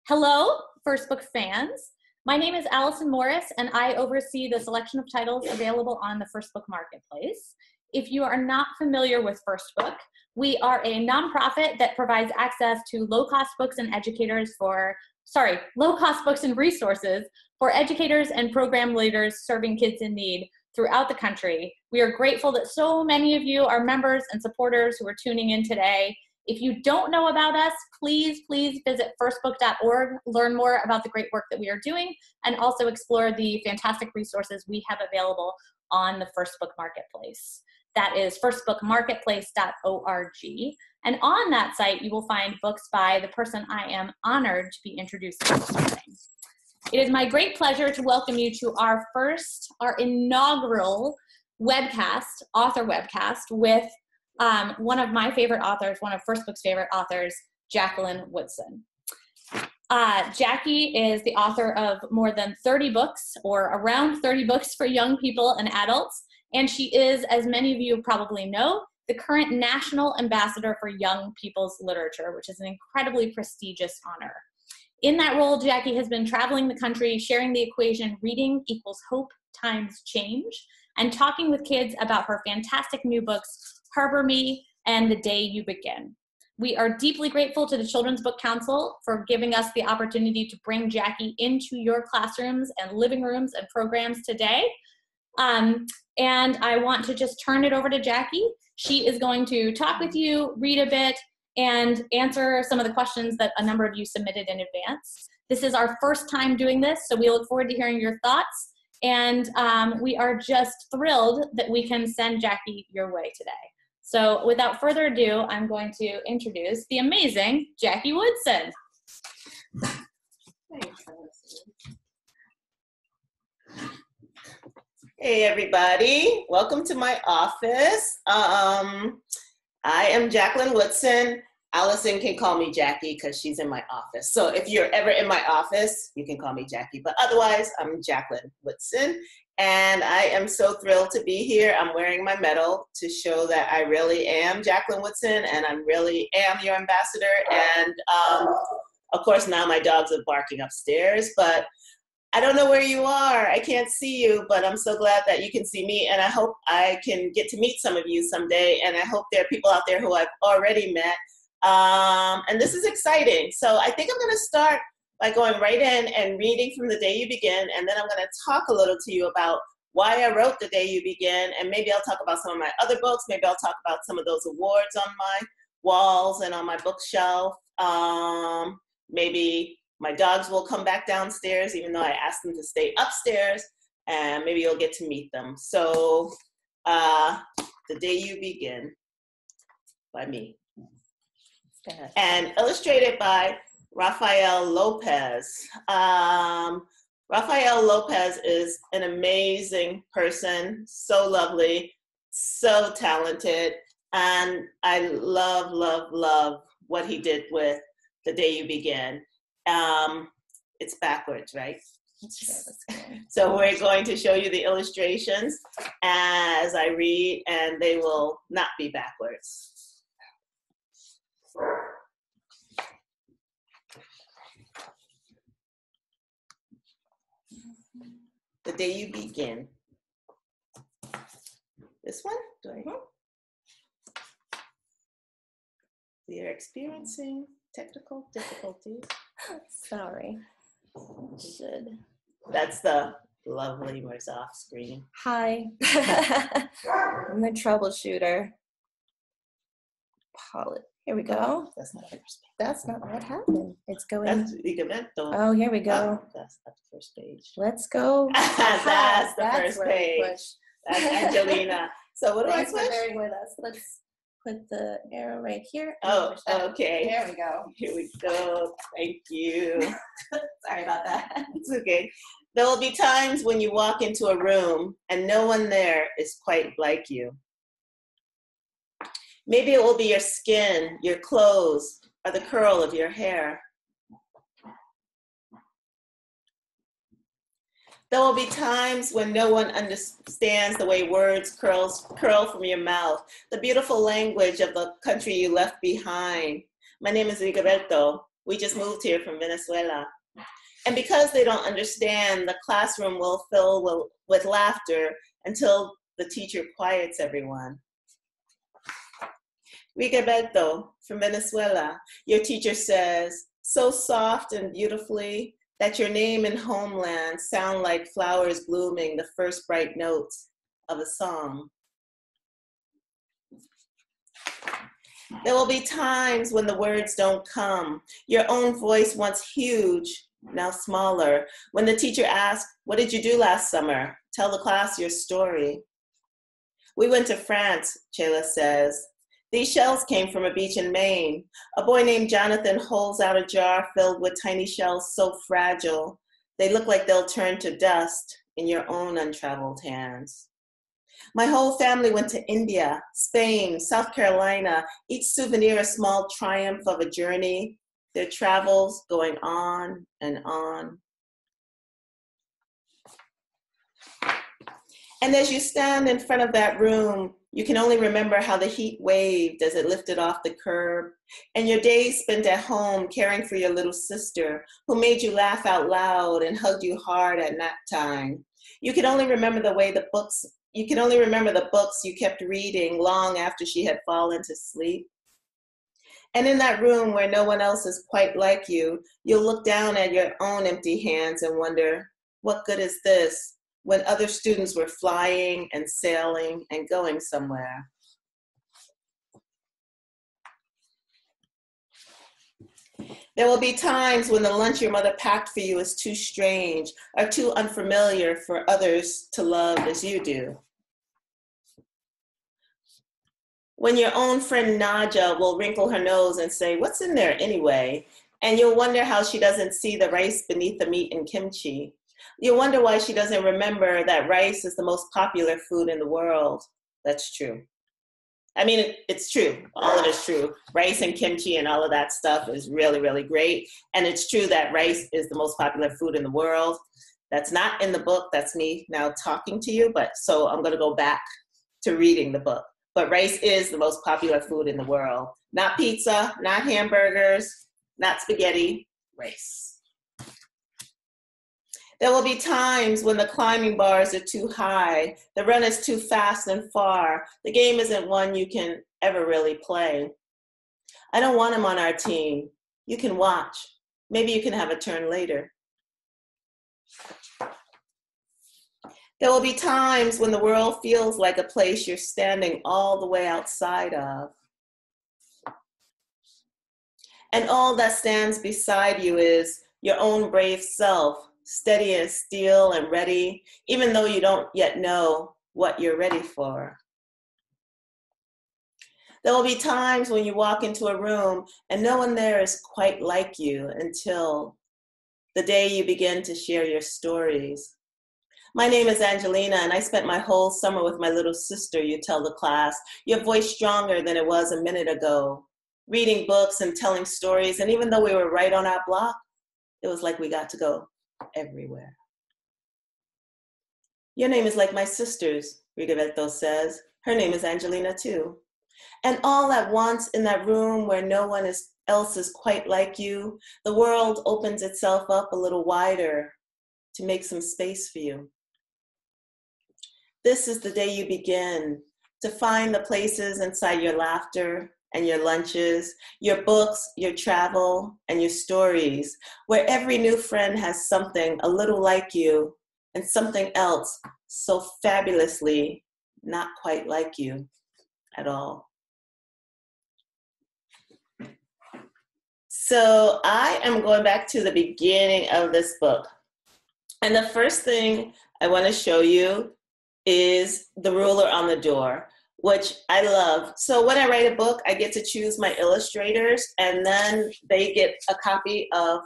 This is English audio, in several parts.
Hello, First Book fans. My name is Allison Morris, and I oversee the selection of titles available on the First Book Marketplace. If you are not familiar with First Book, we are a nonprofit that provides access to low-cost books and low-cost books and resources for educators and program leaders serving kids in need throughout the country. We are grateful that so many of you are members and supporters who are tuning in today. If you don't know about us, please visit firstbook.org, learn more about the great work that we are doing, and also explore the fantastic resources we have available on the First Book Marketplace. That is firstbookmarketplace.org. And on that site, you will find books by the person I am honored to be introducing this morning. It is my great pleasure to welcome you to our inaugural webcast, author webcast, with one of my favorite authors, one of First Book's favorite authors, Jacqueline Woodson. Jackie is the author of more than 30 books, or around 30 books for young people and adults, and she is, as many of you probably know, the current National Ambassador for Young People's Literature, which is an incredibly prestigious honor. In that role, Jackie has been traveling the country, sharing the equation reading equals hope times change, and talking with kids about her fantastic new books, Harbor Me and The Day You Begin. We are deeply grateful to the Children's Book Council for giving us the opportunity to bring Jackie into your classrooms and living rooms and programs today. And I want to just turn it over to Jackie. She is going to talk with you, read a bit, and answer some of the questions that a number of you submitted in advance. This is our first time doing this, so we look forward to hearing your thoughts. And we are just thrilled that we can send Jackie your way today. So without further ado, I'm going to introduce the amazing Jackie Woodson. Hey everybody, welcome to my office. I am Jacqueline Woodson. Allison can call me Jackie because she's in my office. So if you're ever in my office, you can call me Jackie, but otherwise I'm Jacqueline Woodson. And I am so thrilled to be here. I'm wearing my medal to show that I really am Jacqueline Woodson and I really am your ambassador. And of course now my dogs are barking upstairs, but I don't know where you are. I can't see you, but I'm so glad that you can see me. And I hope I can get to meet some of you someday. And I hope there are people out there who I've already met. And this is exciting. So I think I'm going to start by going right in and reading from The Day You Begin, and then I'm going to talk a little to you about why I wrote The Day You Begin, and maybe I'll talk about some of my other books, maybe I'll talk about some of those awards on my walls and on my bookshelf. Maybe my dogs will come back downstairs, even though I asked them to stay upstairs, and maybe you'll get to meet them. So, The Day You Begin by me. And illustrated by Rafael Lopez. Rafael Lopez is an amazing person, so lovely, so talented, and I love what he did with The Day You Begin. It's backwards, right? So we're going to show you the illustrations as I read, and they will not be backwards. The Day You Begin. This one? We are experiencing technical difficulties. Sorry. That's the lovely where's off screen. Hi. I'm the troubleshooter. Here we go. That's not the first page. That's not what happened. It's going. That's ligamento. Oh, here we go. That's not the first page. Let's go. That's the first page. That's Angelina. So what do I push? Thanks for bearing with us. Let's put the arrow right here. Oh, okay. There we go. Here we go. Thank you. Sorry about that. It's okay. There will be times when you walk into a room and no one there is quite like you. Maybe it will be your skin, your clothes, or the curl of your hair. There will be times when no one understands the way words curl from your mouth, the beautiful language of the country you left behind. My name is Rigoberto, We just moved here from Venezuela. And because they don't understand, the classroom will fill with laughter until the teacher quiets everyone. Rigoberto from Venezuela, your teacher says, so soft and beautifully that your name and homeland sound like flowers blooming, the first bright notes of a song. There will be times when the words don't come. Your own voice, once huge, now smaller. When the teacher asks, what did you do last summer? Tell the class your story. We went to France, Chela says. These shells came from a beach in Maine. A boy named Jonathan holds out a jar filled with tiny shells so fragile, they look like they'll turn to dust in your own untraveled hands. My whole family went to India, Spain, South Carolina, each souvenir a small triumph of a journey, their travels going on and on. And as you stand in front of that room, you can only remember how the heat waved as it lifted off the curb, and your days spent at home caring for your little sister, who made you laugh out loud and hugged you hard at nap time. You can only remember the books you kept reading long after she had fallen to sleep. And in that room where no one else is quite like you, you'll look down at your own empty hands and wonder, what good is this when other students were flying and sailing and going somewhere? There will be times when the lunch your mother packed for you is too strange or too unfamiliar for others to love as you do. When your own friend Naja will wrinkle her nose and say, what's in there anyway? And you'll wonder how she doesn't see the rice beneath the meat in kimchi. You'll wonder why she doesn't remember that rice is the most popular food in the world. That's true. I mean, it's true. All of it's true. Rice and kimchi and all of that stuff is really, really great. And it's true that rice is the most popular food in the world. That's not in the book. That's me now talking to you. But so I'm going to go back to reading the book. But rice is the most popular food in the world. Not pizza, not hamburgers, not spaghetti, rice. There will be times when the climbing bars are too high, the run is too fast and far, the game isn't one you can ever really play. I don't want him on our team. You can watch. Maybe you can have a turn later. There will be times when the world feels like a place you're standing all the way outside of. And all that stands beside you is your own brave self, steady as steel and ready, even though you don't yet know what you're ready for. There will be times when you walk into a room and no one there is quite like you until the day you begin to share your stories. My name is Angelina, and I spent my whole summer with my little sister, you tell the class, your voice stronger than it was a minute ago, reading books and telling stories, and even though we were right on our block, it was like we got to go everywhere. Your name is like my sister's, Rigoberto says. Her name is Angelina too. And all at once in that room where no one else is quite like you, the world opens itself up a little wider to make some space for you. This is the day you begin to find the places inside your laughter and your lunches, your books, your travel, and your stories, where every new friend has something a little like you and something else so fabulously not quite like you at all. So I am going back to the beginning of this book. And the first thing I want to show you is the ruler on the door, which I love. So when I write a book, I get to choose my illustrators, and then they get a copy of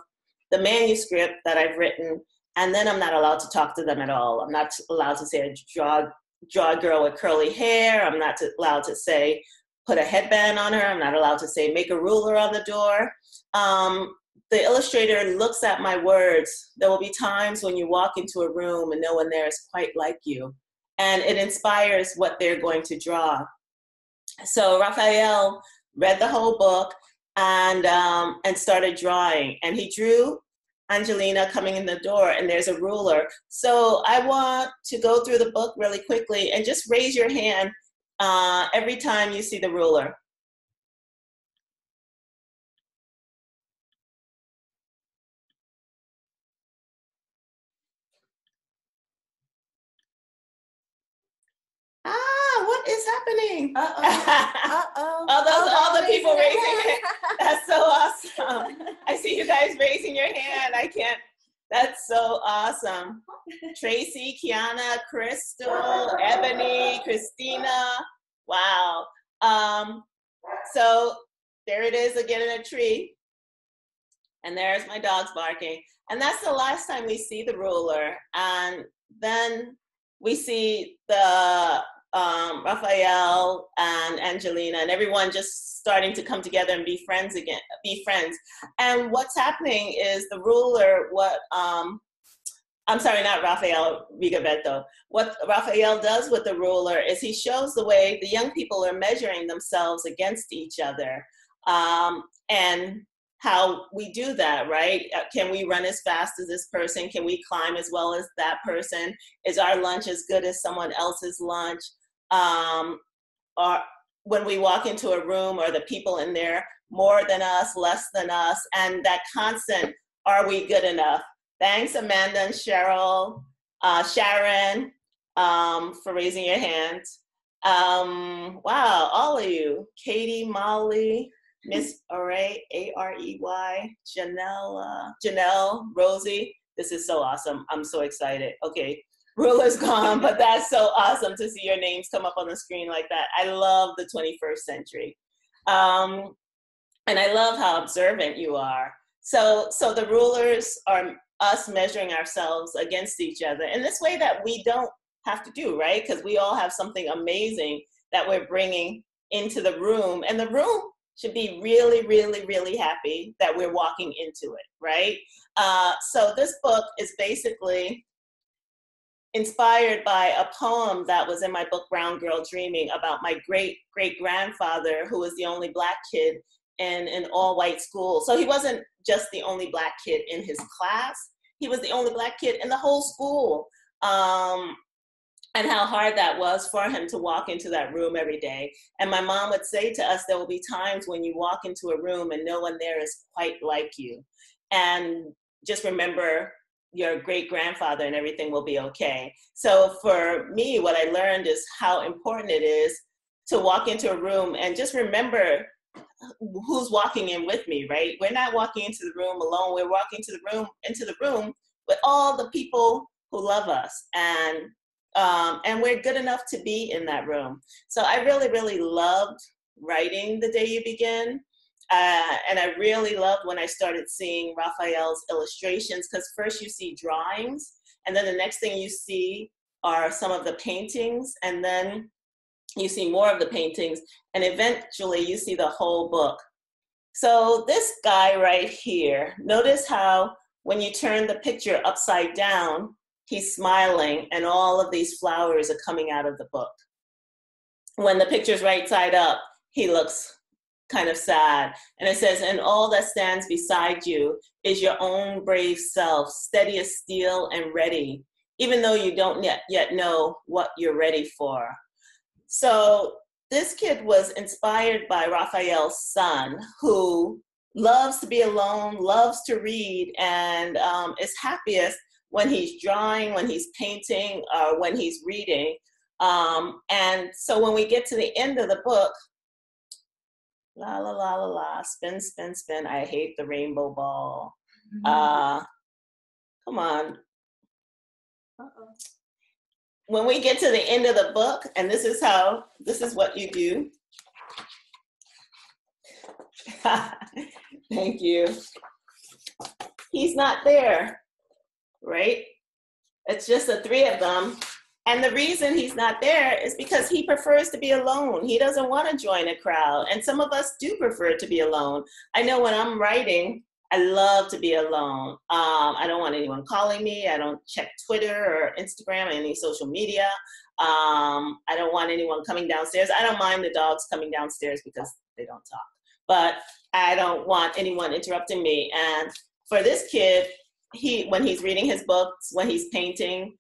the manuscript that I've written, and then I'm not allowed to talk to them at all. I'm not allowed to say draw a girl with curly hair. I'm not allowed to say put a headband on her. I'm not allowed to say make a ruler on the door. The illustrator looks at my words. There will be times when you walk into a room and no one there is quite like you, and it inspires what they're going to draw. So Raphael read the whole book, and started drawing. And he drew Angelina coming in the door, and there's a ruler. So I want to go through the book really quickly and just raise your hand every time you see the ruler. What is happening? All the people raising their hand. That's so awesome. I see you guys raising your hand. I can't. That's so awesome. Tracy, Kiana, Crystal, Ebony, Christina. Wow. So there it is again in a tree. And there's my dogs barking. And that's the last time we see the ruler. And then we see the Raphael and Angelina and everyone just starting to come together and be friends again, And what's happening is the ruler, I'm sorry, not Raphael, Rigoberto. What Raphael does with the ruler is he shows the way the young people are measuring themselves against each other. And how we do that, right? Can we run as fast as this person? Can we climb as well as that person? Is our lunch as good as someone else's lunch? Or when we walk into a room, are the people in there more than us, less than us? And that constant, are we good enough? Thanks, Amanda and Cheryl, Sharon, for raising your hand. Wow, all of you, Katie, Molly, Miss Array, A-R-E-Y, Janelle, Rosie. This is so awesome. I'm so excited. Okay, ruler's gone, but that's so awesome to see your names come up on the screen like that. I love the 21st century. And I love how observant you are. So the rulers are us measuring ourselves against each other in this way that we don't have to do, right? Because we all have something amazing that we're bringing into the room, and the room should be really, really, really happy that we're walking into it, right? So this book is basically inspired by a poem that was in my book, Brown Girl Dreaming, about my great-great-grandfather, who was the only Black kid in an all-white school. So he wasn't just the only Black kid in his class, he was the only Black kid in the whole school. And how hard that was for him to walk into that room every day. And my mom would say to us, there will be times when you walk into a room and no one there is quite like you. And just remember your great-grandfather and everything will be okay. So for me, what I learned is how important it is to walk into a room and just remember who's walking in with me, right? We're not walking into the room alone. We're walking into the room with all the people who love us. And we're good enough to be in that room. So I really, really loved writing The Day You Begin. And I really loved when I started seeing Raphael's illustrations, because first you see drawings, and then the next thing you see are some of the paintings, and then you see more of the paintings, and eventually you see the whole book. So this guy right here, notice how when you turn the picture upside down, he's smiling and all of these flowers are coming out of the book. When the picture's right side up, he looks kind of sad. And it says, and all that stands beside you is your own brave self, steady as steel and ready, even though you don't yet know what you're ready for. So this kid was inspired by Raphael's son, who loves to be alone, loves to read, and is happiest when he's drawing, when he's painting, when he's reading. And so when we get to the end of the book, la, la, la, la, la, spin, spin, spin, I hate the rainbow ball. Come on. When we get to the end of the book, and this is what you do. Thank you. He's not there, right? It's just the three of them. And the reason he's not there is because he prefers to be alone. He doesn't want to join a crowd. And some of us do prefer to be alone. I know when I'm writing, I love to be alone. I don't want anyone calling me. I don't check Twitter or Instagram or any social media. I don't want anyone coming downstairs. I don't mind the dogs coming downstairs because they don't talk. But I don't want anyone interrupting me. And for this kid, when he's reading his books, when he's painting,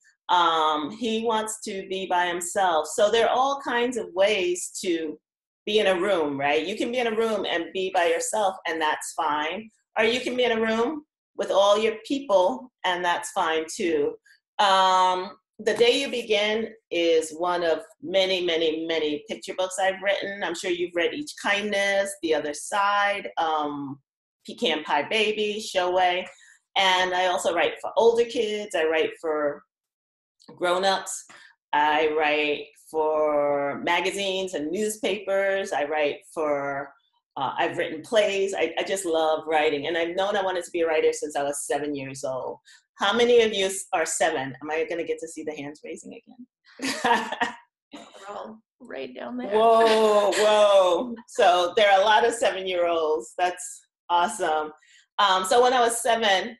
he wants to be by himself. So there are all kinds of ways to be in a room, right? You can be in a room and be by yourself, and that's fine. Or you can be in a room with all your people, and that's fine too. The Day You Begin is one of many, many, many picture books I've written. I'm sure you've read Each Kindness, The Other Side, Pecan Pie Baby, Showway. And I also write for older kids. I write for grown-ups. I write for magazines and newspapers. I write for, I've written plays. I just love writing. And I've known I wanted to be a writer since I was 7 years old. How many of you are 7? Am I going to get to see the hands raising again? They're all right down there. Whoa, whoa. So there are a lot of 7-year-olds. That's awesome. So when I was 7,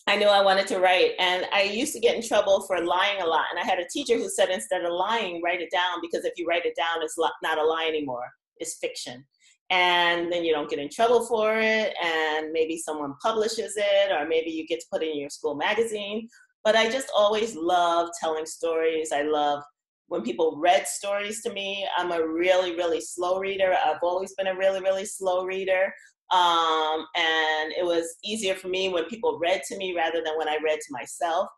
I knew I wanted to write, and I used to get in trouble for lying a lot. And I had a teacher who said, instead of lying, write it down, because if you write it down, it's not a lie anymore. It's fiction. And then you don't get in trouble for it, and maybe someone publishes it, or maybe you get to put it in your school magazine. But I just always loved telling stories. I love when people read stories to me. I'm a really, really slow reader. I've always been a really, really slow reader. And it was easier for me when people read to me rather than when I read to myself.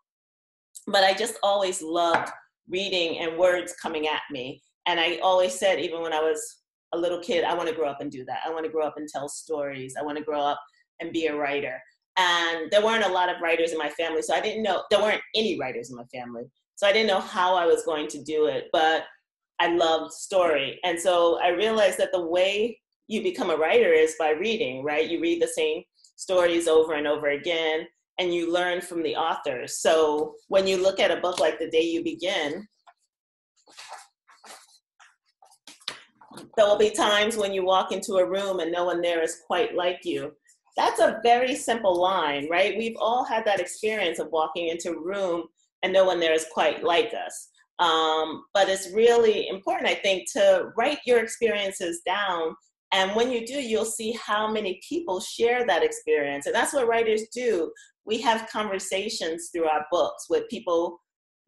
But I just always loved reading and words coming at me. And I always said, even when I was a little kid, I want to grow up and do that. I want to grow up and tell stories. I want to grow up and be a writer. And there weren't a lot of writers in my family, so I didn't know, there weren't any writers in my family. So I didn't know how I was going to do it, but I loved story. And so I realized that the way you become a writer is by reading, right? You read the same stories over and over again, and you learn from the authors. So when you look at a book like The Day You Begin, there will be times when you walk into a room and no one there is quite like you. That's a very simple line, right? We've all had that experience of walking into a room and no one there is quite like us. But it's really important, I think, to write your experiences down. And when you do, you'll see how many people share that experience. And that's what writers do. We have conversations through our books with people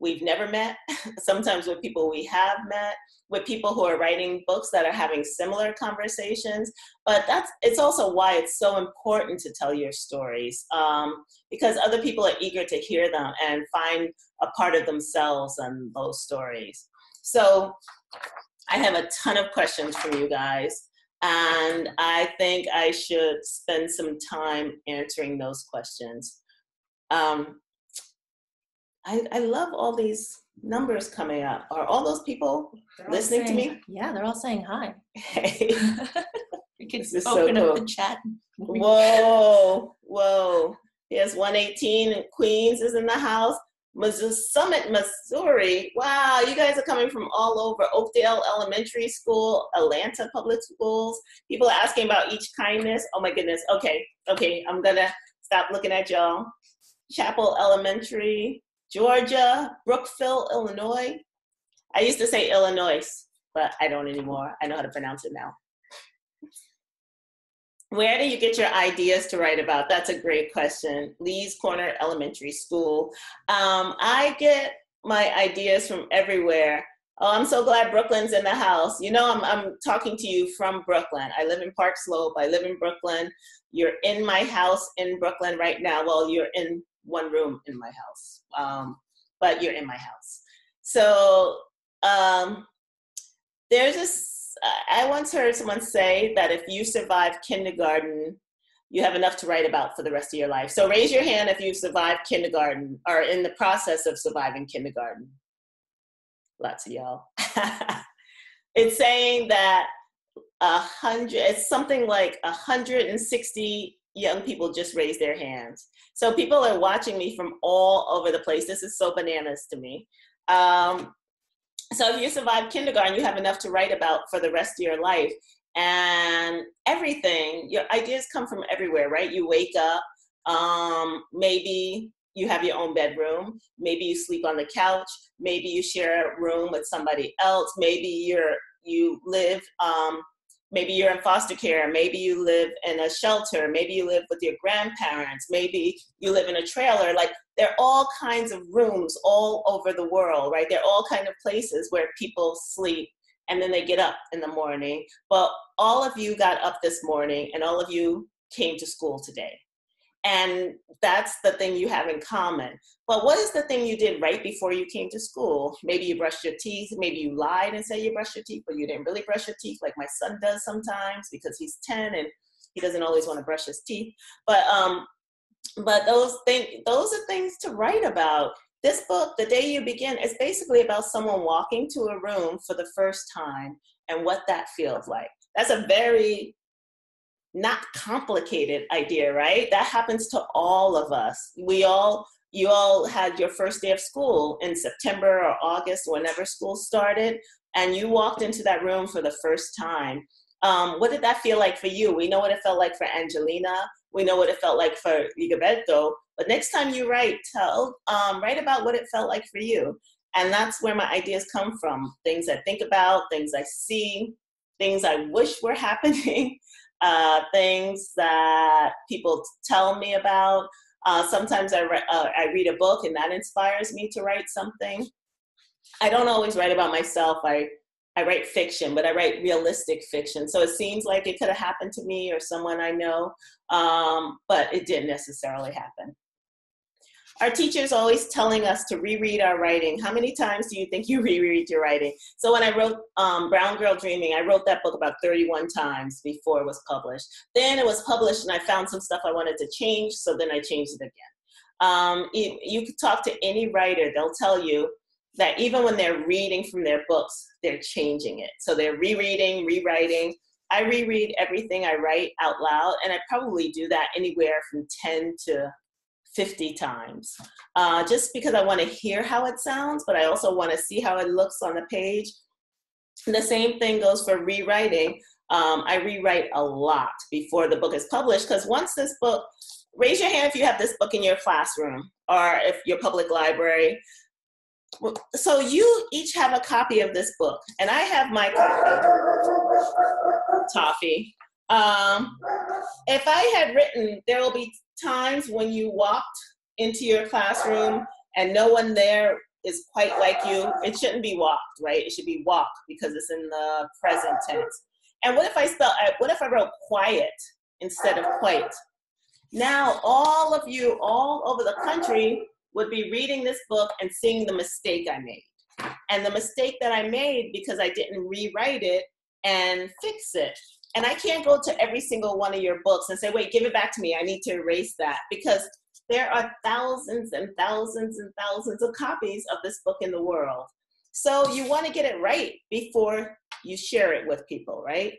we've never met, sometimes with people we have met, with people who are writing books that are having similar conversations. But it's also why it's so important to tell your stories, because other people are eager to hear them and find a part of themselves in those stories. So I have a ton of questions from you guys, and I think I should spend some time answering those questions. I love all these numbers coming up. Are all those people listening to me? Yeah, they're all saying hi. Hey. You can This is open so up cool. the chat. Whoa, whoa. Here's 118 in Queens is in the house. Summit, Missouri. Wow, you guys are coming from all over. Oakdale Elementary School, Atlanta Public Schools. People are asking about Each Kindness. Oh my goodness. Okay, I'm gonna stop looking at y'all. Chapel Elementary, Georgia, Brookville, Illinois. I used to say Illinois, but I don't anymore. I know how to pronounce it now. Where do you get your ideas to write about? That's a great question. Lee's Corner Elementary School. I get my ideas from everywhere. Oh, I'm so glad Brooklyn's in the house. You know, I'm talking to you from Brooklyn. I live in Park Slope. I live in Brooklyn. You're in my house in Brooklyn right now. Well, you're in one room in my house, but you're in my house. So there's this, I once heard someone say that if you survive kindergarten, you have enough to write about for the rest of your life. So raise your hand if you've survived kindergarten or in the process of surviving kindergarten. Lots of y'all. It's saying that it's something like 160 young people just raised their hands. So people are watching me from all over the place. This is so bananas to me. So if you survive kindergarten, you have enough to write about for the rest of your life. And everything, your ideas come from everywhere, right? You wake up, maybe you have your own bedroom, maybe you sleep on the couch, maybe you share a room with somebody else, maybe you live maybe you're in foster care, maybe you live in a shelter, maybe you live with your grandparents, maybe you live in a trailer. Like, there are all kinds of rooms all over the world, right? There are all kinds of places where people sleep and then they get up in the morning. But all of you got up this morning and all of you came to school today. And that's the thing you have in common. But what is the thing you did right before you came to school? Maybe you brushed your teeth. Maybe you lied and said you brushed your teeth, but you didn't really brush your teeth, like my son does sometimes because he's 10 and he doesn't always want to brush his teeth. But those are things to write about. This book, The Day You Begin, is basically about someone walking to a room for the first time and what that feels like. That's a very not complicated idea, right? That happens to all of us. You all had your first day of school in September or August, whenever school started, and you walked into that room for the first time. What did that feel like for you? We know what it felt like for Angelina. We know what it felt like for Rigoberto. But next time you write about what it felt like for you. And that's where my ideas come from. Things I think about, things I see, things I wish were happening. Things that people tell me about. Sometimes I read a book and that inspires me to write something. I don't always write about myself. I write fiction, but I write realistic fiction. So it seems like it could have happened to me or someone I know, but it didn't necessarily happen. Our teacher's always telling us to reread our writing. How many times do you think you reread your writing? So when I wrote Brown Girl Dreaming, I wrote that book about 31 times before it was published. Then it was published and I found some stuff I wanted to change, so then I changed it again. You could talk to any writer, they'll tell you that even when they're reading from their books, they're changing it. So they're rereading, rewriting. I reread everything I write out loud, and I probably do that anywhere from 10 to 50 times, just because I want to hear how it sounds, but I also want to see how it looks on the page. And the same thing goes for rewriting. I rewrite a lot before the book is published, because once this book, raise your hand if you have this book in your classroom or if your public library. So you each have a copy of this book, and I have my copy, Toffee. If I had written, there will be times when you walked into your classroom and no one there is quite like you. It shouldn't be walked, right? It should be walk because it's in the present tense. And what if I wrote quiet instead of quite? Now all of you all over the country would be reading this book and seeing the mistake I made. And the mistake that I made because I didn't rewrite it and fix it. And I can't go to every single one of your books and say, wait, give it back to me. I need to erase that, because there are thousands and thousands and thousands of copies of this book in the world. So you want to get it right before you share it with people, right?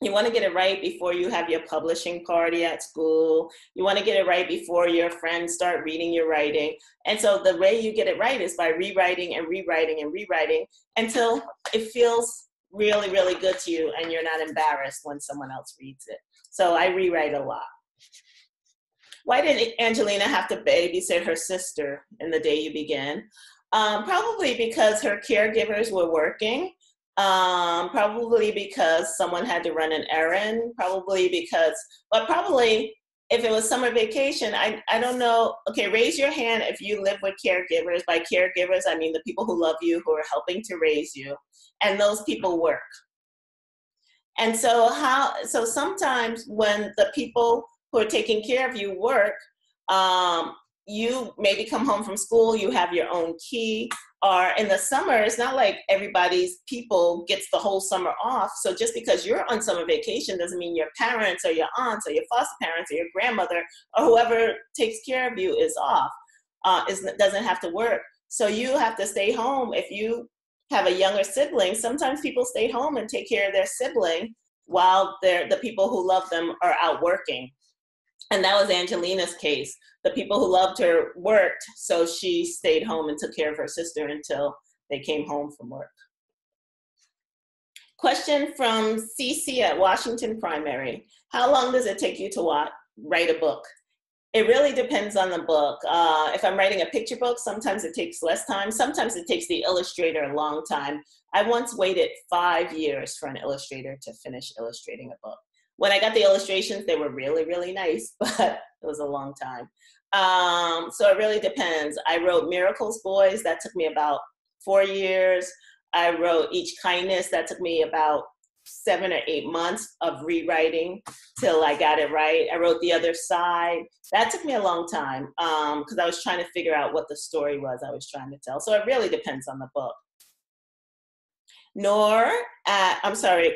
You want to get it right before you have your publishing party at school. You want to get it right before your friends start reading your writing. And so the way you get it right is by rewriting and rewriting and rewriting until it feels really, really good to you and you're not embarrassed when someone else reads it. So I rewrite a lot. Why did Angelina have to babysit her sister in The Day You Begin? Probably because her caregivers were working. Probably because someone had to run an errand. Probably if it was summer vacation, I don't know. Okay, raise your hand if you live with caregivers. By caregivers, I mean the people who love you, who are helping to raise you, and those people work. And so sometimes when the people who are taking care of you work, you maybe come home from school, you have your own key, or in the summer, it's not like everybody's people gets the whole summer off. So just because you're on summer vacation doesn't mean your parents or your aunts or your foster parents or your grandmother or whoever takes care of you is off, doesn't have to work. So you have to stay home. If you have a younger sibling, sometimes people stay home and take care of their sibling while the people who love them are out working. And that was Angelina's case. The people who loved her worked, so she stayed home and took care of her sister until they came home from work. Question from CC at Washington Primary. How long does it take you to write a book? It really depends on the book. If I'm writing a picture book, sometimes it takes less time. Sometimes it takes the illustrator a long time. I once waited 5 years for an illustrator to finish illustrating a book. When I got the illustrations, they were really, really nice, but it was a long time. So it really depends. I wrote Miracles Boys. That took me about 4 years. I wrote Each Kindness. That took me about 7 or 8 months of rewriting till I got it right. I wrote The Other Side. That took me a long time because I was trying to figure out what the story was I was trying to tell. So it really depends on the book.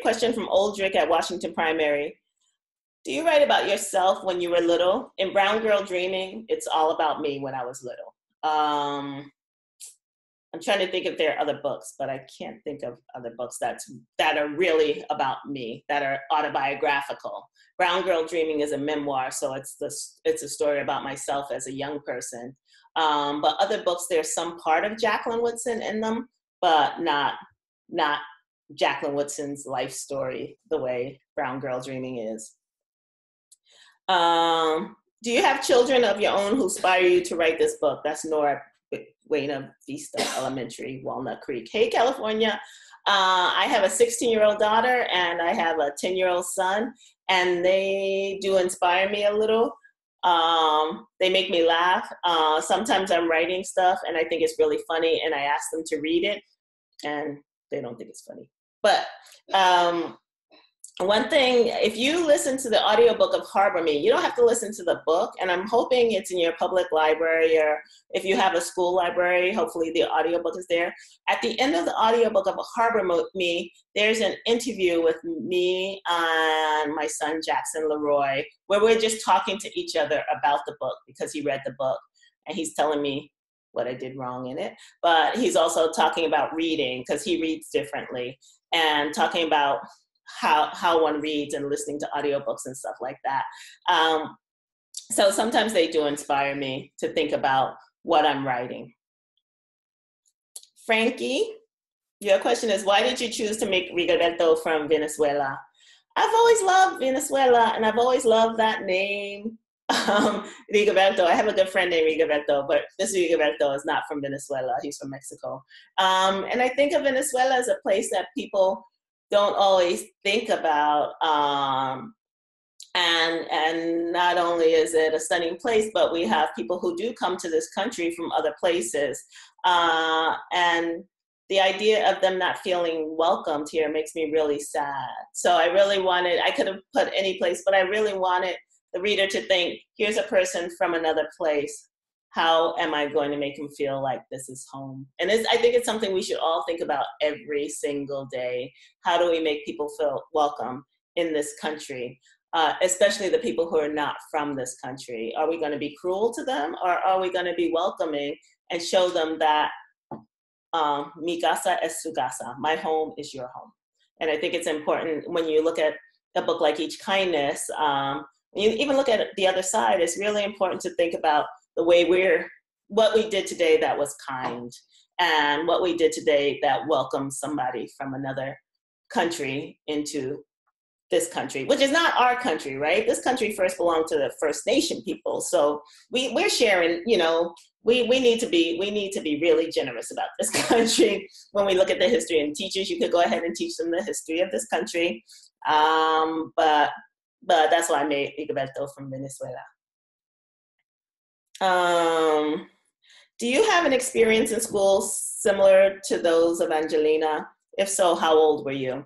Question from Oldrick at Washington Primary. Do you write about yourself when you were little? In Brown Girl Dreaming, it's all about me when I was little. I'm trying to think if there are other books, but I can't think of other books that are really about me, that are autobiographical. Brown Girl Dreaming is a memoir, so it's a story about myself as a young person. But other books, there's some part of Jacqueline Woodson in them, but not Jacqueline Woodson's life story the way Brown Girl Dreaming is. Do you have children of your own who inspire you to write this book? That's Nora Buena Vista Elementary, Walnut Creek. Hey, California. I have a 16-year-old daughter and I have a 10-year-old son, and they do inspire me a little. They make me laugh. Sometimes I'm writing stuff and I think it's really funny and I ask them to read it and they don't think it's funny. But one thing, if you listen to the audiobook of Harbor Me, you don't have to listen to the book, and I'm hoping it's in your public library, or if you have a school library, hopefully the audiobook is there. At the end of the audiobook of Harbor Me, there's an interview with me and my son, Jackson Leroy, where we're just talking to each other about the book because he read the book, and he's telling me what I did wrong in it. But he's also talking about reading because he reads differently, and talking about how one reads and listening to audiobooks and stuff like that. So sometimes they do inspire me to think about what I'm writing. Frankie, your question is, why did you choose to make Rigoberto from Venezuela? I've always loved Venezuela, and I've always loved that name, Rigoberto. I have a good friend named Rigoberto, but this Rigoberto is not from Venezuela. He's from Mexico. And I think of Venezuela as a place that people don't always think about, and not only is it a stunning place, but we have people who do come to this country from other places, and the idea of them not feeling welcomed here makes me really sad. So I could have put any place, but I really wanted the reader to think, here's a person from another place. How am I going to make him feel like this is home? And I think it's something we should all think about every single day. How do we make people feel welcome in this country, especially the people who are not from this country? Are we going to be cruel to them, or are we going to be welcoming and show them that mi casa es su casa, my home is your home? And I think it's important when you look at a book like Each Kindness, you even look at The Other Side, it's really important to think about the way what we did today that was kind, and what we did today that welcomed somebody from another country into this country, which is not our country, right? This country first belonged to the First Nation people. So we're sharing, we need to be really generous about this country when we look at the history. And teachers, you could go ahead and teach them the history of this country. But that's why I made Rigoberto from Venezuela. Do you have an experience in school similar to those of Angelina? If so, how old were you?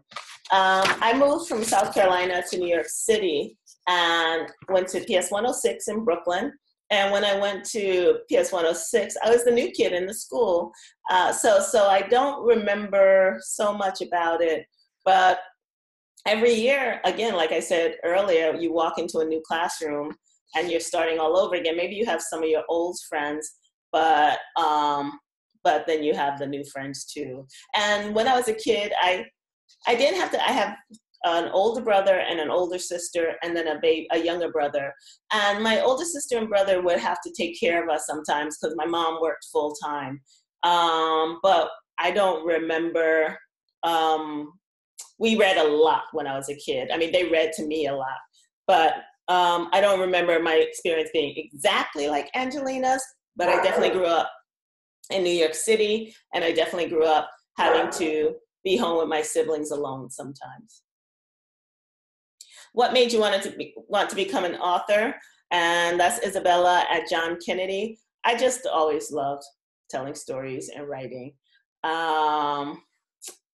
I moved from South Carolina to New York City and went to PS 106 in Brooklyn. And when I went to PS 106, I was the new kid in the school. So I don't remember so much about it. But every year, again, like I said earlier, you walk into a new classroom and you're starting all over again. Maybe you have some of your old friends, but then you have the new friends too. And when I was a kid, I have an older brother and an older sister, and then a younger brother. And my older sister and brother would have to take care of us sometimes because my mom worked full time. But I don't remember, we read a lot when I was a kid. I mean, they read to me a lot, but I don't remember my experience being exactly like Angelina's, but I definitely grew up in New York City, and I definitely grew up having to be home with my siblings alone sometimes. What made you want to become an author? And that's Isabella at John Kennedy. I just always loved telling stories and writing.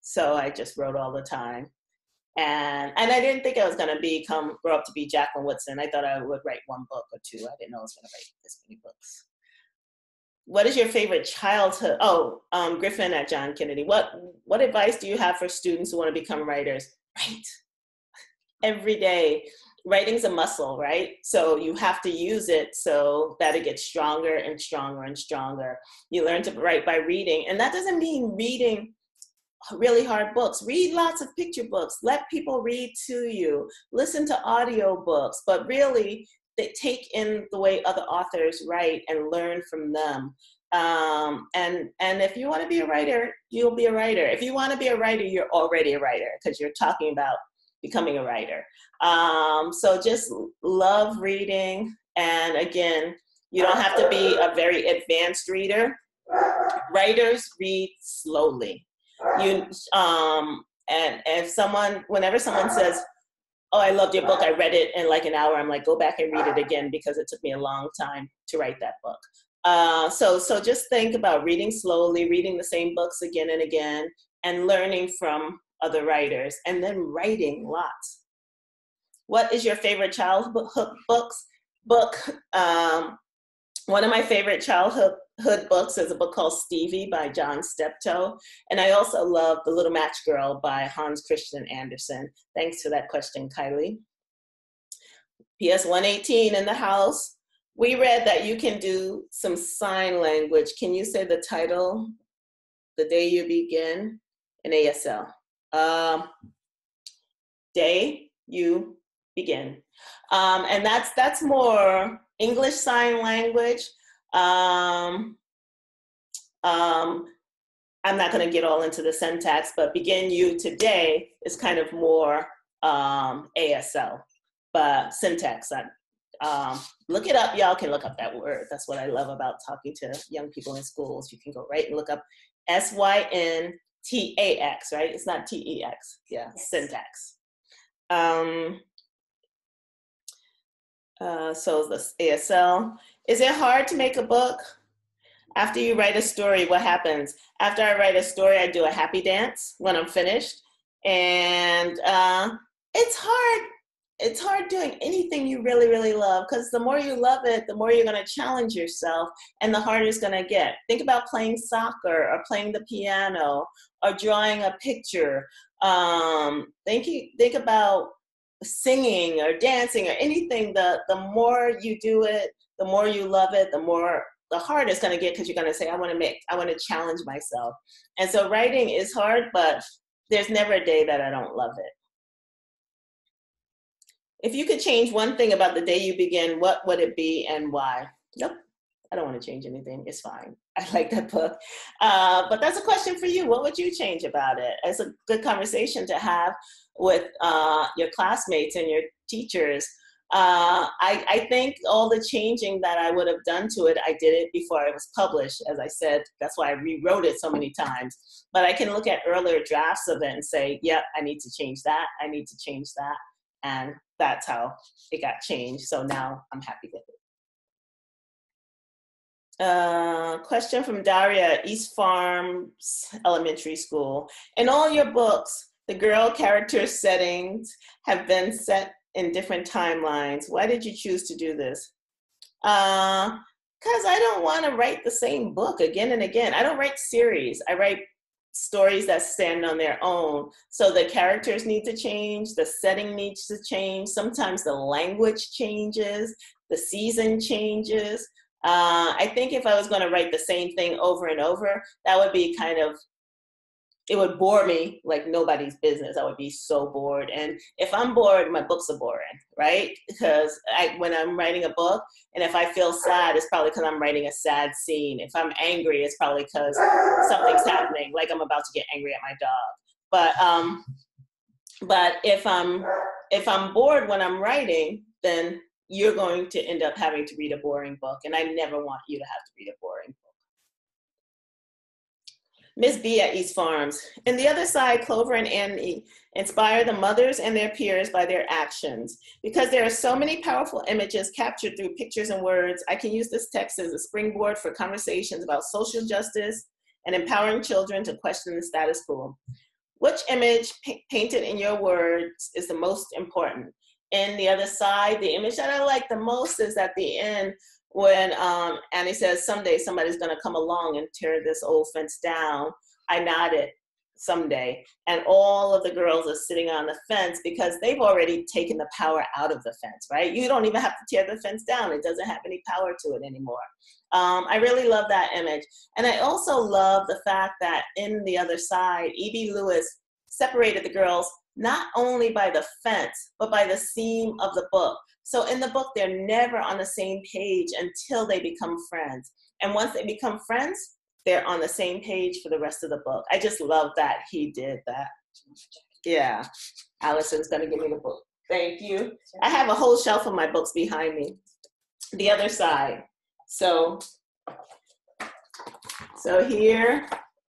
So I just wrote all the time. And I didn't think I was going to grow up to be Jacqueline Woodson. I thought I would write one book or two. I didn't know I was going to write this many books. What is your favorite childhood? Griffin at John Kennedy. What advice do you have for students who want to become writers? Write every day. Writing's a muscle, right? So you have to use it so that it gets stronger and stronger and stronger. You learn to write by reading. And that doesn't mean reading really hard books. Read lots of picture books. Let people read to you. Listen to audio books. But really, they take in the way other authors write and learn from them. And if you want to be a writer, you'll be a writer. If you want to be a writer, you're already a writer because you're talking about becoming a writer. So just love reading. And again, you don't have to be a very advanced reader. Writers read slowly. And whenever someone says, oh, I loved your book, I read it in like an hour, I'm like, go back and read it again because it took me a long time to write that book. So just think about reading slowly, reading the same books again and again, and learning from other writers, and then writing lots. What is your favorite childhood book? One of my favorite childhood books is a book called Stevie by John Steptoe. And I also love The Little Match Girl by Hans Christian Andersen. Thanks for that question, Kylie. PS 118 in the house. We read that you can do some sign language. Can you say the title, The Day You Begin, in ASL? Day You Begin. And that's more English Sign Language. I'm not going to get all into the syntax, but begin you today is kind of more ASL, but syntax. Look it up. Y'all can look up that word. That's what I love about talking to young people in schools. You can go right and look up SYNTAX, right? It's not TEX. Yeah, yes. Syntax. So this ASL. Is it hard to make a book? After you write a story, what happens? After I write a story, I do a happy dance when I'm finished. And it's hard. It's hard doing anything you really, really love, because the more you love it, the more you're going to challenge yourself and the harder it's going to get. Think about playing soccer or playing the piano or drawing a picture. Think about singing or dancing or anything. The more you do it, the more you love it, the harder it's going to get, because you're going to say, I want to challenge myself. And so writing is hard, but there's never a day that I don't love it. If you could change one thing about The Day You Begin, what would it be and why? Nope, I don't want to change anything. It's fine. I like that book. But that's a question for you. What would you change about it? It's a good conversation to have with your classmates and your teachers. I think all the changing that I would have done to it, I did it before it was published. As I said, that's why I rewrote it so many times. But I can look at earlier drafts of it and say, yep, I need to change that. I need to change that. And that's how it got changed. So now I'm happy with it. Question from Daria, East Farms Elementary School. In all your books, the girl character settings have been set in different timelines. Why did you choose to do this? Because I don't want to write the same book again and again. I don't write series. I write stories that stand on their own. So the characters need to change, the setting needs to change, sometimes the language changes, the season changes. I think if I was going to write the same thing over and over, that would be it would bore me like nobody's business. I would be so bored. And if I'm bored, my books are boring, right? Because when I'm writing a book, and if I feel sad, it's probably because I'm writing a sad scene. If I'm angry, it's probably because something's happening, like I'm about to get angry at my dog. But if I'm bored when I'm writing, then you're going to end up having to read a boring book. And I never want you to have to read a boring book. Miss B at East Farms. In The Other Side, Clover and Annie inspire the mothers and their peers by their actions. Because there are so many powerful images captured through pictures and words, I can use this text as a springboard for conversations about social justice and empowering children to question the status quo. Which image painted in your words is the most important? In The Other Side, the image that I like the most is at the end, when Annie says, someday somebody's gonna come along and tear this old fence down. I nodded, someday. And all of the girls are sitting on the fence because they've already taken the power out of the fence, right? You don't even have to tear the fence down. It doesn't have any power to it anymore. I really love that image. And I also love the fact that in The Other Side, E.B. Lewis separated the girls not only by the fence, but by the seam of the book. So in the book, they're never on the same page until they become friends. And once they become friends, they're on the same page for the rest of the book. I just love that he did that. Yeah, Allison's gonna give me the book. Thank you. I have a whole shelf of my books behind me. The Other Side. So here,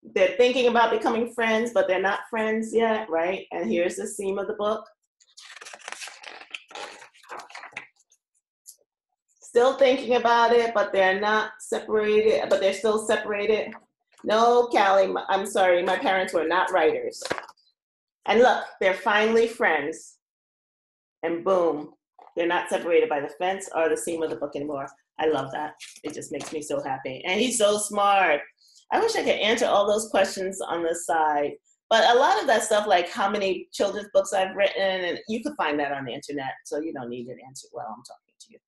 they're thinking about becoming friends, but they're not friends yet, right? And here's the seam of the book. Still thinking about it, but they're not separated, but they're still separated. No, Callie, I'm sorry, my parents were not writers. And look, they're finally friends. And boom, they're not separated by the fence or the seam of the book anymore. I love that. It just makes me so happy. And he's so smart. I wish I could answer all those questions on the side. But a lot of that stuff, like how many children's books I've written, and you could find that on the internet, so you don't need an answer while I'm talking to you.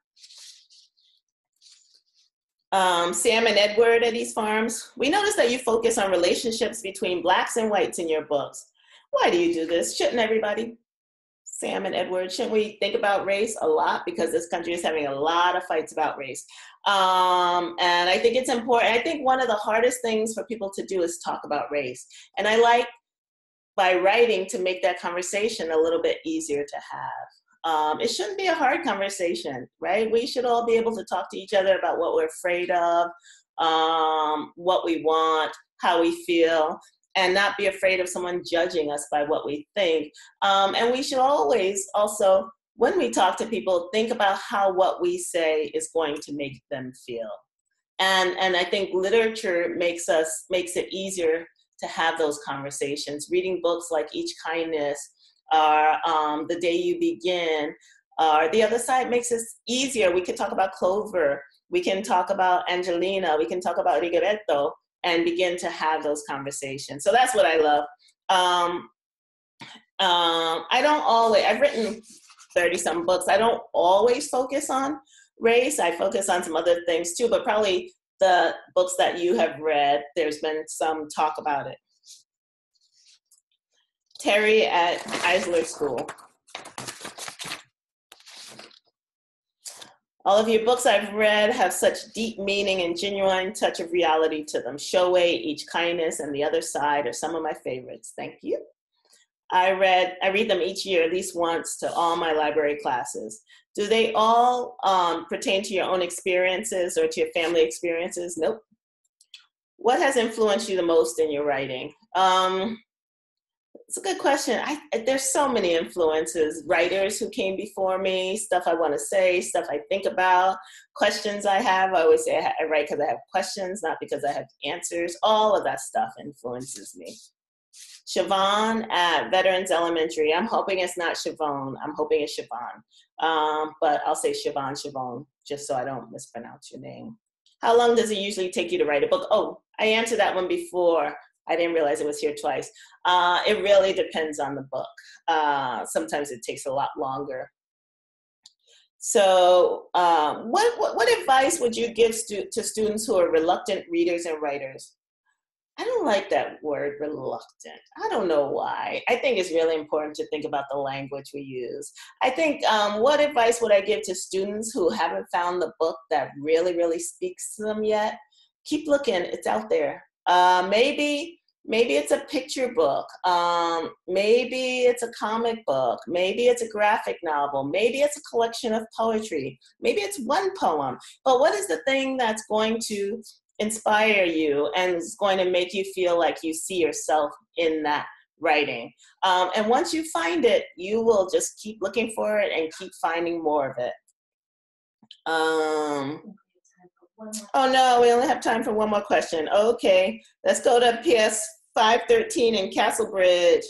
Sam and Edward at East Farms. We noticed that you focus on relationships between blacks and whites in your books. Why do you do this? Shouldn't everybody? Sam and Edward, shouldn't we think about race a lot? Because this country is having a lot of fights about race. And I think it's important. I think one of the hardest things for people to do is talk about race. And I like, by writing, to make that conversation a little bit easier to have. It shouldn't be a hard conversation, right? We should all be able to talk to each other about what we're afraid of, what we want, how we feel, and not be afraid of someone judging us by what we think. And we should always also, when we talk to people, think about how what we say is going to make them feel. And I think literature makes it easier to have those conversations. Reading books like Each Kindness, or The Day You Begin, or The Other Side makes it easier. We can talk about Clover, we can talk about Angelina, we can talk about Rigoletto, and begin to have those conversations. So that's what I love. I don't always, I've written 30-some books. I don't always focus on race. I focus on some other things too, but probably the books that you have read, there's been some talk about it. Terry at Eisler School. All of your books I've read have such deep meaning and genuine touch of reality to them. Shoei, Each Kindness, and The Other Side are some of my favorites. Thank you. I read them each year, at least once, to all my library classes. Do they all pertain to your own experiences or to your family experiences? Nope. What has influenced you the most in your writing? It's a good question. There's so many influences. Writers who came before me, stuff I want to say, stuff I think about, questions I have. I always say I write because I have questions, not because I have answers. All of that stuff influences me. Siobhan at Veterans Elementary. I'm hoping it's not Siobhan. I'm hoping it's Siobhan. But I'll say Siobhan, just so I don't mispronounce your name. How long does it usually take you to write a book? Oh, I answered that one before. I didn't realize it was here twice. It really depends on the book. Sometimes it takes a lot longer. So what advice would you give to students who are reluctant readers and writers? I don't like that word, reluctant. I don't know why. I think it's really important to think about the language we use. I think, what advice would I give to students who haven't found the book that really, really speaks to them yet? Keep looking, it's out there. Maybe Maybe it's a picture book. Maybe it's a comic book. Maybe it's a graphic novel. Maybe it's a collection of poetry. Maybe it's one poem. But what is the thing that's going to inspire you and is going to make you feel like you see yourself in that writing? And once you find it, you will just keep looking for it and keep finding more of it. Oh no, we only have time for one more question. Okay, let's go to PS 513 in Castlebridge.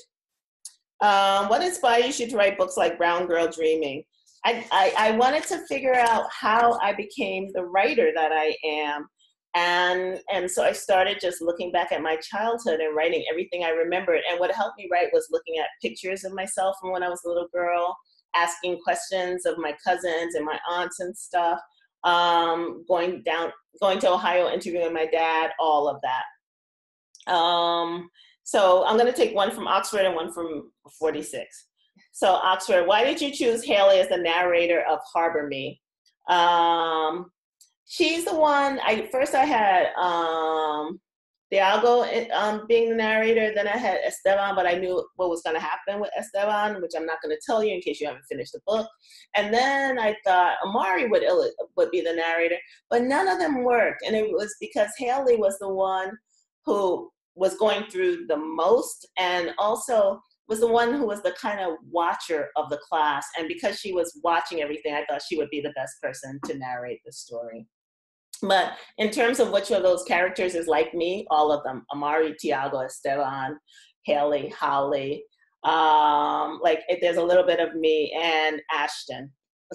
What inspired you to write books like Brown Girl Dreaming? I wanted to figure out how I became the writer that I am. And so I started just looking back at my childhood and writing everything I remembered. And what helped me write was looking at pictures of myself from when I was a little girl, asking questions of my cousins and my aunts and stuff, going to Ohio, interviewing my dad, all of that. So I'm going to take one from Oxford and one from 46. So Oxford, why did you choose Haley as the narrator of Harbor Me? She's the one, first I had Diago being the narrator, then I had Esteban, but I knew what was going to happen with Esteban, which I'm not going to tell you in case you haven't finished the book. And then I thought Amari would be the narrator, but none of them worked. And it was because Haley was the one who was going through the most, and also was the one who was the kind of watcher of the class. And because she was watching everything, I thought she would be the best person to narrate the story. But in terms of which of those characters is like me, all of them: Amari, Tiago, Esteban, Haley, Holly. There's a little bit of me, and Ashton.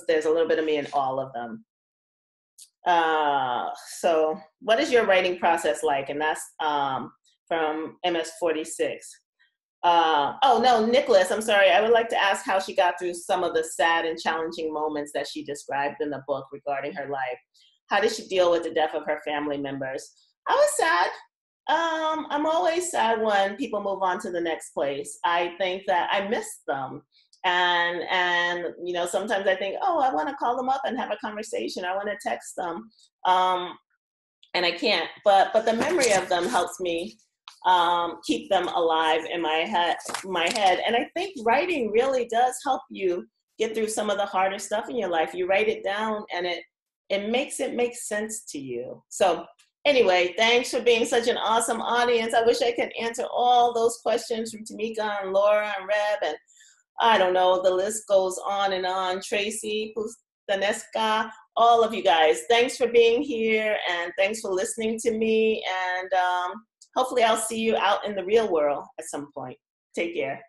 There's a little bit of me in all of them. So what is your writing process like? And that's from MS46. Oh no, Nicholas, I'm sorry. I would like to ask how she got through some of the sad and challenging moments that she described in the book regarding her life. How did she deal with the death of her family members? I was sad. I'm always sad when people move on to the next place. I think that I miss them. And you know, sometimes I think, oh, I want to call them up and have a conversation. I want to text them. And I can't. But the memory of them helps me keep them alive in my head. And I think writing really does help you get through some of the harder stuff in your life. You write it down and it makes it make sense to you. So anyway, thanks for being such an awesome audience. I wish I could answer all those questions from Tamika and Laura and Reb, and I don't know, the list goes on and on. Tracy, Pustanesca, all of you guys. Thanks for being here, and thanks for listening to me. And hopefully I'll see you out in the real world at some point. Take care.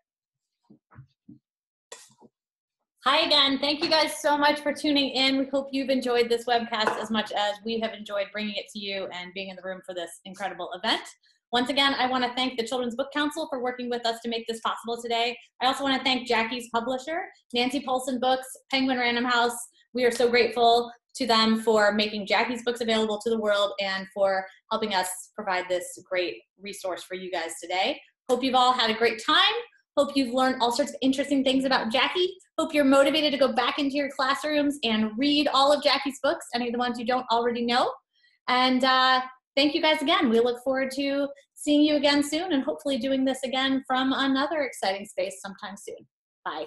Hi again. Thank you guys so much for tuning in. We hope you've enjoyed this webcast as much as we have enjoyed bringing it to you and being in the room for this incredible event. Once again, I want to thank the Children's Book Council for working with us to make this possible today. I also want to thank Jackie's publisher, Nancy Paulson Books, Penguin Random House. We are so grateful to them for making Jackie's books available to the world and for helping us provide this great resource for you guys today. Hope you've all had a great time. Hope you've learned all sorts of interesting things about Jackie. Hope you're motivated to go back into your classrooms and read all of Jackie's books, any of the ones you don't already know. And thank you guys again. We look forward to seeing you again soon and hopefully doing this again from another exciting space sometime soon. Bye.